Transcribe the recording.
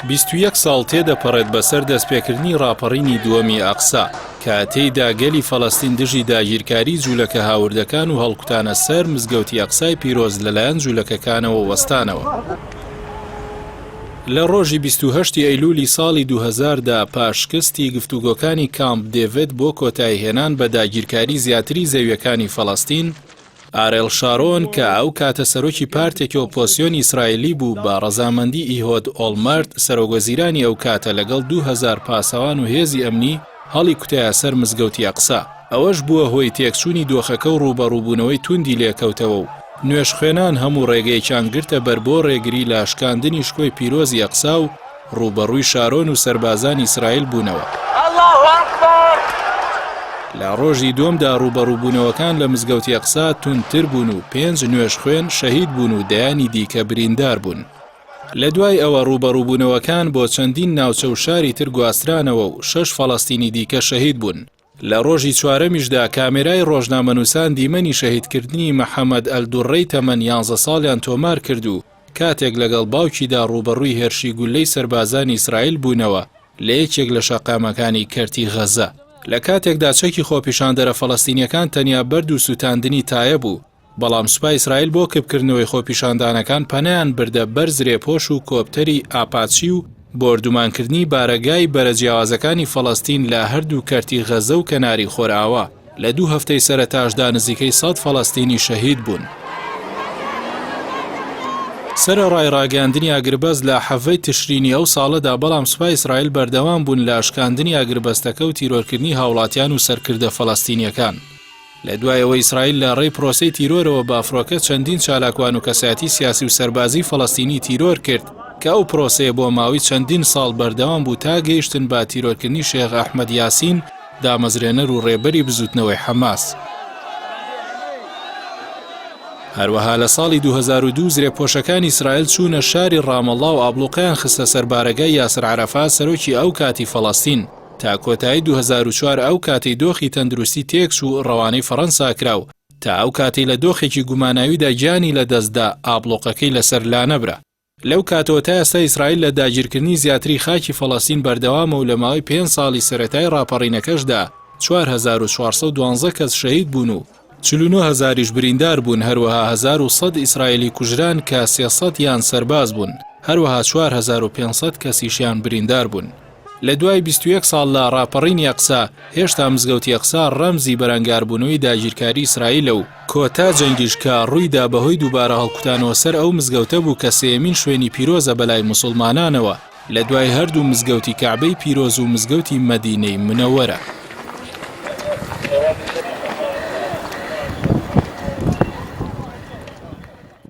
21 ساڵ تێدەپەڕێت بەسەر دەستپێکردنی ڕاپەڕینی دووەمی ئاقسا کە تێیدا گەلی فەڵەستین دژی داگیرکاری جوولەکە هاوردەکان و هەڵکوتانە سەر مزگەوتی ئەقسای پیرۆز لەلایەن جوولەکەکانەوە وەستانەوە. لە ڕۆژی 28 ئەیلولی ساڵی 2000دا پاشکستی گفتوگۆکانی کامپ دێڤید بۆ کۆتایهێنان بە داگیرکاری زیاتری زەویەکانی فەڵەستین، ئارێل شارۆن کە ئەو کاتە سەرۆکی پارتێکی ئۆپۆزیسیۆن ئیسرائیلی بوو بە ڕەزامەندی ئیهۆد ئۆڵمەرت سەرۆکوەزیرانی ئەو کاتە لەگەڵ 2000 پاسەوان و هێزی ئەمنی هەڵی کوتایە سەر مزگەوتی ئەقسا. ئەوەش بووە هۆی تێکچوونی دۆخەکە و ڕوبەڕووبوونەوەی توندی لێکەوتەوە و نوێش خوێنان هەموو ڕێگەیەکیان گرتە بەر بۆ ڕێگری لە شکاندنی شکۆی پیرۆزی ئەقسا و ڕوبەڕووی شارۆن و سەربازان ئیسرائیل بوونەوە. لە ڕۆژی دووەمدا ڕوبەڕووبوونەوەکان لە مزگەوتی ئەقسا توندتر بوون و 5 نوێش خوێن شەهید بوون و دەیانی دیکە بریندار بوون. لە دوای ئەوە ڕوبەڕووبوونەوەکان بۆ چەندین ناوچە و شاری تر گواسترانەوە و 6 فەڵەستینی دیکە شەهید بوون. لە ڕۆژی چوارەمیشدا کامێرای ڕۆژنامەنووسان دیمەنی شەهیدکردنی مەحەمەد ئەلدوڕەی تەمەن 11 ساڵیان تۆمار کرد و کاتێک لەگەڵ باوکیدا ڕوبەڕووی هێرشی گولەی سەربازانی ئیسرائیل بوونەوە لە یەکێک لە شەقامەکانی کەرتی غەزە. لە کاتێکدا چەکی خۆپیشاندەرە فەڵەستینیەکان تەنیا بەرد و سوتاندنی تایە بوو، بەڵام سوپای ئیسرائیل بۆ کەبکردنەوەی خۆپیشاندانەکان پەنایان بردە بەر زرێپۆش و کۆپتەری ئاپاچی و بۆردومانکردنی بارەگای بەرەجیاوازەکانی فەڵەستین لە هەردوو کەرتی غەزە و کەناری خۆرئاوا. لە 2 هەفتەی سەرەتاشدا نزیکەی 100 فەڵەستینی شەهید بوون. سەرەڕای ڕاگەاندنی ئاگربەست لە 7 تشرینی ئەو ساڵەدا، بەڵام سوپای ئیسرائیل بەردەوام بوون لە شکاندنی ئاگربەستەکە و تیرۆرکردنی هاوڵاتیان و سەرکردە فەڵەستینیەکان. لە دوایەوە ئیسرائیل لە ڕێی پرۆسەی تیرۆرەوە بافرۆکە چەندین چالاکوان و کەسایەتی سیاسی و سەربازی فەڵەستینی تیرۆر کرد کە ئەو پرۆسەیە بۆ ماوەی چەندین ساڵ بەردەوام بوو تا گەیشتن بە تیرۆرکردنی شێخ ئەحمەد یاسین، دامەزرێنەر و ڕێبەری بزوتنەوەی حەماس. هەروەها لە ساڵی 2002 زرێپۆشەکانی ئیسرائیل چوونە شاری ڕامەڵڵا و ئابلوقیان خستە سەربارەگای یاسر عەرەفات سەرۆکی ئەو کاتی فەڵەستین تا کۆتایی 2004 ئەو کاتی دۆخی تەندروستی تێکچ و ڕەوانەی فەڕەنسا کراو تا ئەو کاتی لە دۆخێکی گوماناویدا گیانی لە دەستدا ئابلوقەکەی لەسەر لانەبرا. لەو کاتەوە تا ئێستا ئیسرائیل لە داگیرکردنی زیاتری خاکی فەڵەستین بەردەوامە و لە ماوەی 5 ساڵی سەرەتای ڕاپەڕینەکەشدا 4412 کەس شەهید بوون و 49000 بریندار بوون، هەروەها 1100 ئیسرائیلی کوژران کە 300 یان سەرباز بوون، هەروەها 4500 کەسیشیان بریندار بوون. لە دوای 21 ساڵ لە ڕاپەڕینی ئەقسا هێشتا مزگەوتی ئەقسا ڕەمزی بەرەنگاربوونەوەی داگیرکاری ئیسرائیلە و کۆتا جەنگیش کە ڕوویدا بەهۆی دووبارە هەڵکوتانەوە سەر ئەو مزگەوتە بوو کە سێمین شوێنی پیرۆزە بەلای موسڵمانانەوە لە دوای هەردوو مزگەوتی کەعبەی پیرۆز و مزگەوتی مەدینەی منەوەرە.